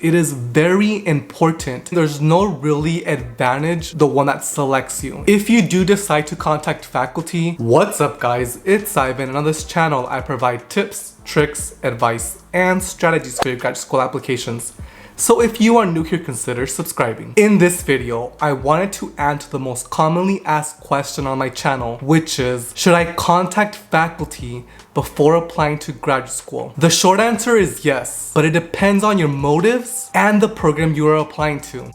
It is very important. There's no really advantage the one that selects you. If you do decide to contact faculty, what's up guys? It's Ivan, and on this channel I provide tips, tricks, advice, and strategies for your graduate school applications. So if you are new here, consider subscribing. In this video, I wanted to answer the most commonly asked question on my channel, which is, should I contact faculty before applying to graduate school? The short answer is yes, but it depends on your motives and the program you are applying to.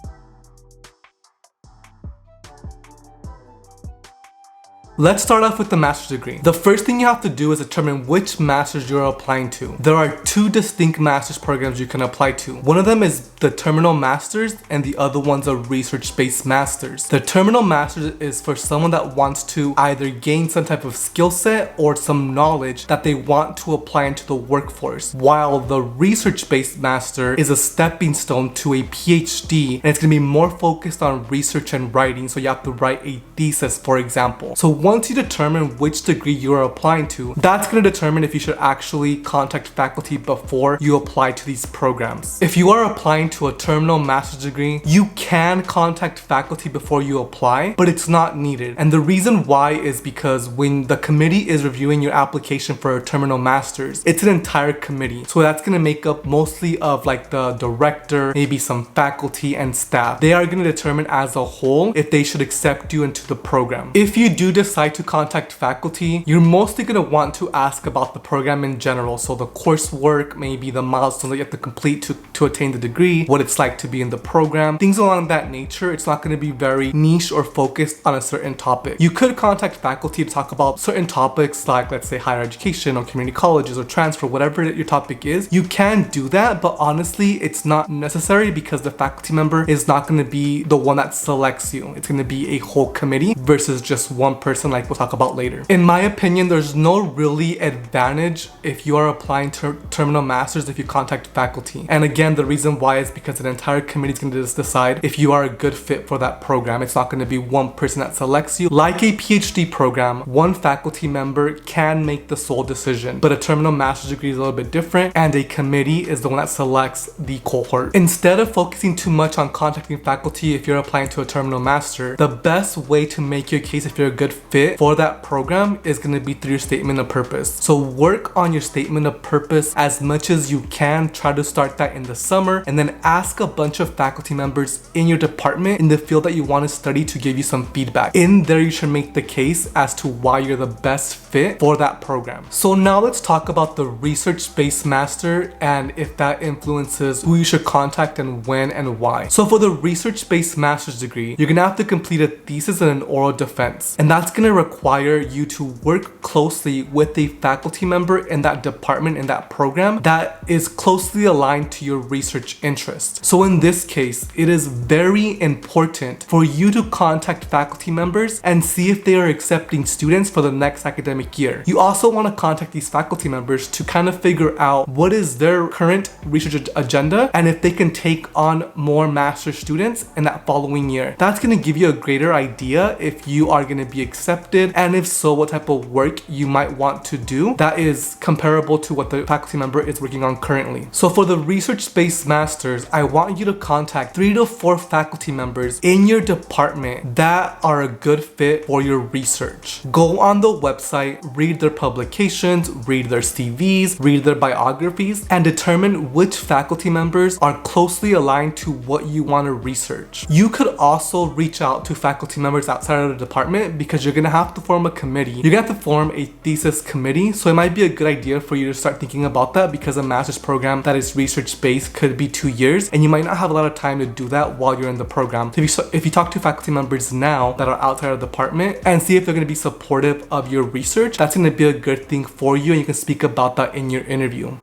Let's start off with the master's degree. The first thing you have to do is determine which master's you're applying to. There are two distinct master's programs you can apply to. One of them is the terminal master's and the other one's a research-based master's. The terminal master's is for someone that wants to either gain some type of skill set or some knowledge that they want to apply into the workforce, while the research-based master is a stepping stone to a PhD, and it's going to be more focused on research and writing, so you have to write a thesis, for example. So once you determine which degree you are applying to, that's going to determine if you should actually contact faculty before you apply to these programs. If you are applying to a terminal master's degree, you can contact faculty before you apply, but it's not needed. And the reason why is because when the committee is reviewing your application for a terminal master's, it's an entire committee. So that's going to make up mostly of like the director, maybe some faculty and staff. They are going to determine as a whole if they should accept you into the program. If you do decide to contact faculty, you're mostly going to want to ask about the program in general. So the coursework, maybe the milestones that you have to complete to attain the degree, what it's like to be in the program, things along that nature. It's not going to be very niche or focused on a certain topic. You could contact faculty to talk about certain topics like, let's say, higher education or community colleges or transfer, whatever your topic is. You can do that, but honestly, it's not necessary because the faculty member is not going to be the one that selects you. It's going to be a whole committee versus just one person, like we'll talk about later. In my opinion, there's no really advantage if you are applying to terminal masters if you contact faculty. And again, the reason why is because an entire committee is going to just decide if you are a good fit for that program. It's not going to be one person that selects you. Like a PhD program, one faculty member can make the sole decision, but a terminal master's degree is a little bit different, and a committee is the one that selects the cohort. Instead of focusing too much on contacting faculty if you're applying to a terminal master, the best way to make your case if you're a good fit for that program is going to be through your statement of purpose. So work on your statement of purpose as much as you can. Try to start that in the summer, and then ask a bunch of faculty members in your department in the field that you want to study to give you some feedback. In there, you should make the case as to why you're the best fit for that program. So now let's talk about the research-based master and if that influences who you should contact and when and why. So for the research-based master's degree, you're going to have to complete a thesis and an oral defense, and that's going to require you to work closely with a faculty member in that department, in that program, that is closely aligned to your research interest. So in this case, it is very important for you to contact faculty members and see if they are accepting students for the next academic year. You also want to contact these faculty members to kind of figure out what is their current research agenda and if they can take on more master students in that following year. That's going to give you a greater idea if you are going to be accepted, and if so, what type of work you might want to do that is comparable to what the faculty member is working on currently. So for the research-based masters, I want you to contact 3 to 4 faculty members in your department that are a good fit for your research. Go on the website, read their publications, read their CVs, read their biographies, and determine which faculty members are closely aligned to what you want to research. You could also reach out to faculty members outside of the department because you're going to have to form a committee. You're going to have to form a thesis committee, so it might be a good idea for you to start thinking about that because a master's program that is research-based could be 2 years, and you might not have a lot of time to do that while you're in the program. So if you talk to faculty members now that are outside of the department and see if they're going to be supportive of your research, that's going to be a good thing for you, and you can speak about that in your interview.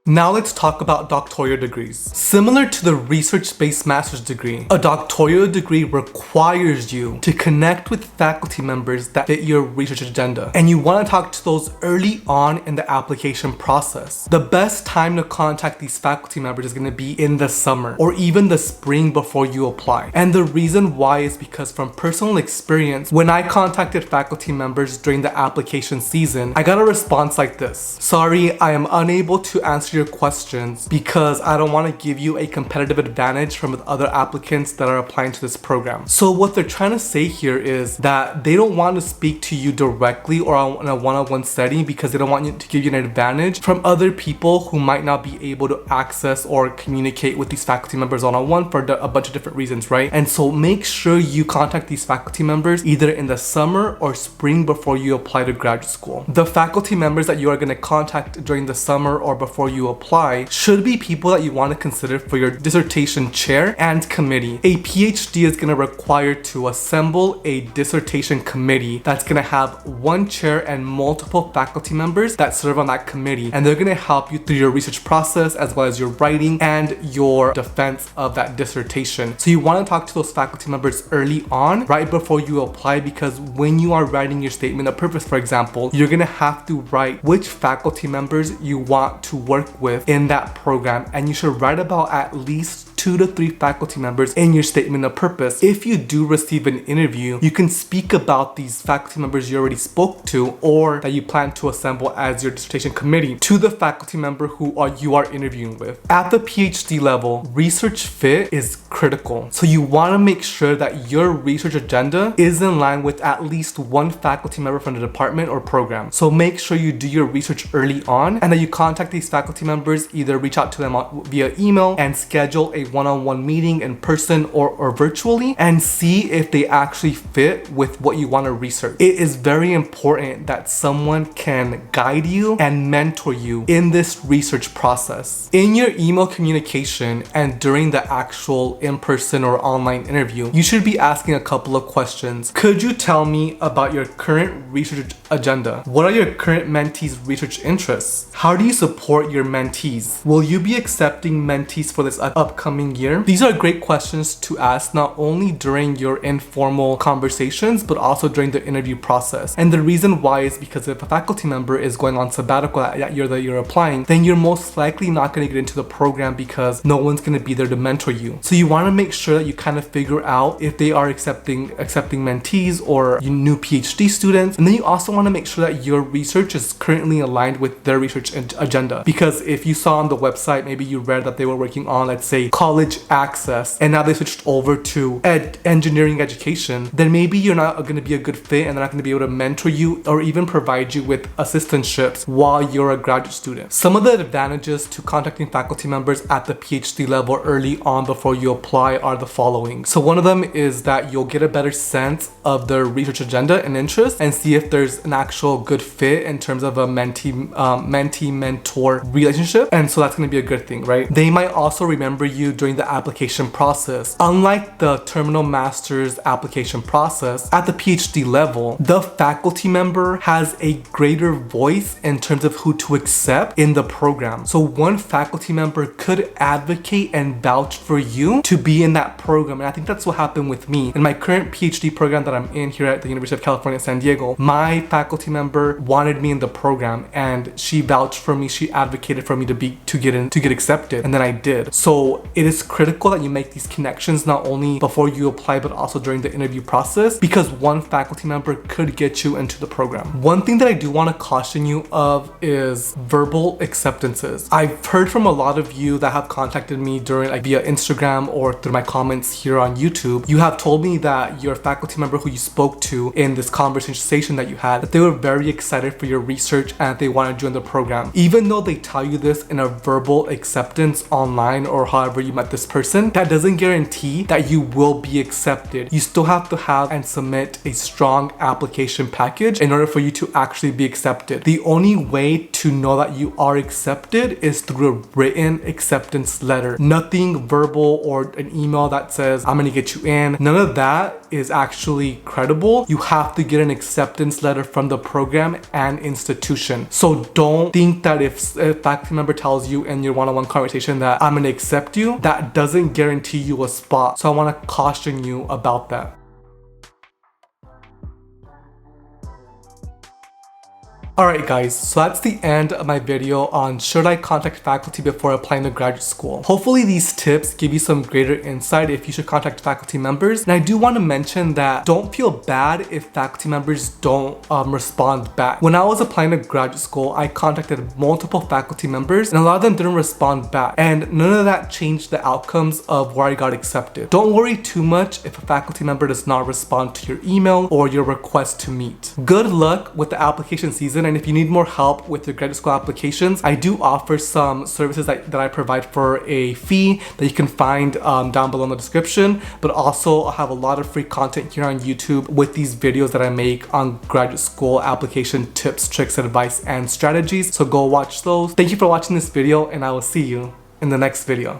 Now let's talk about doctoral degrees. Similar to the research-based master's degree, a doctoral degree requires you to connect with faculty members that fit your research agenda, and you want to talk to those early on in the application process. The best time to contact these faculty members is going to be in the summer or even the spring before you apply. And the reason why is because from personal experience, when I contacted faculty members during the application season, I got a response like this: "Sorry, I am unable to answer your questions because I don't want to give you a competitive advantage from other applicants that are applying to this program." So what they're trying to say here is that they don't want to speak to you directly or in a one-on-one setting because they don't want you to give you an advantage from other people who might not be able to access or communicate with these faculty members one-on-one for a bunch of different reasons, right? And so make sure you contact these faculty members either in the summer or spring before you apply to graduate school. The faculty members that you are going to contact during the summer or before you apply should be people that you want to consider for your dissertation chair and committee. A PhD is going to require to assemble a dissertation committee that's going to have one chair and multiple faculty members that serve on that committee, and they're going to help you through your research process as well as your writing and your defense of that dissertation. So you want to talk to those faculty members early on, right before you apply, because when you are writing your statement of purpose, for example, you're going to have to write which faculty members you want to work with in that program, and you should write about at least 2 to 3 faculty members in your statement of purpose. If you do receive an interview, you can speak about these faculty members you already spoke to or that you plan to assemble as your dissertation committee to the faculty member who you are interviewing with. At the PhD level, research fit is critical. So you want to make sure that your research agenda is in line with at least one faculty member from the department or program. So make sure you do your research early on and that you contact these faculty members, either reach out to them via email and schedule a one-on-one meeting in person or virtually, and see if they actually fit with what you want to research. It is very important that someone can guide you and mentor you in this research process. In your email communication and during the actual in-person or online interview, you should be asking a couple of questions. Could you tell me about your current research agenda? What are your current mentees' research interests? How do you support your mentees? Will you be accepting mentees for this upcoming year? These are great questions to ask not only during your informal conversations but also during the interview process. And the reason why is because if a faculty member is going on sabbatical that year that you're applying, then you're most likely not going to get into the program because no one's going to be there to mentor you. So you want to make sure that you kind of figure out if they are accepting mentees or new PhD students. And then you also want to make sure that your research is currently aligned with their research agenda, because if you saw on the website, maybe you read that they were working on, let's say, college access, and now they switched over to engineering education, then maybe you're not going to be a good fit and they're not going to be able to mentor you or even provide you with assistantships while you're a graduate student. Some of the advantages to contacting faculty members at the PhD level early on before you apply are the following. So one of them is that you'll get a better sense of their research agenda and interest and see if there's an actual good fit in terms of a mentee-mentor relationship, and so that's going to be a good thing, right? They might also remember you during the application process. Unlike the terminal master's application process, at the PhD level, the faculty member has a greater voice in terms of who to accept in the program. So one faculty member could advocate and vouch for you to be in that program. And I think that's what happened with me. In my current PhD program that I'm in here at the University of California, San Diego, my faculty member wanted me in the program and she vouched for me, she advocated for me to get accepted, and then I did. So it is critical that you make these connections not only before you apply but also during the interview process, because one faculty member could get you into the program. One thing that I do want to caution you of is verbal acceptances. I've heard from a lot of you that have contacted me during via Instagram or through my comments here on YouTube. You have told me that your faculty member who you spoke to in this conversation that you had, that they were very excited for your research and that they want to join the program. Even though they tell you this in a verbal acceptance online or however you met this person, that doesn't guarantee that you will be accepted. You still have to have and submit a strong application package in order for you to actually be accepted. The only way to know that you are accepted is through a written acceptance letter. Nothing verbal or an email that says, I'm gonna get you in. None of that is actually credible, you have to get an acceptance letter from the program and institution. So don't think that if a faculty member tells you in your one-on-one conversation that I'm gonna accept you, that doesn't guarantee you a spot. So I wanna caution you about that. Alright guys, so that's the end of my video on should I contact faculty before applying to graduate school. Hopefully these tips give you some greater insight if you should contact faculty members. And I do want to mention that don't feel bad if faculty members don't respond back. When I was applying to graduate school, I contacted multiple faculty members and a lot of them didn't respond back. And none of that changed the outcomes of where I got accepted. Don't worry too much if a faculty member does not respond to your email or your request to meet. Good luck with the application season. And if you need more help with your graduate school applications, I do offer some services that I provide for a fee that you can find down below in the description. But also I have a lot of free content here on YouTube with these videos that I make on graduate school application tips, tricks, advice, and strategies. So go watch those. Thank you for watching this video and I will see you in the next video.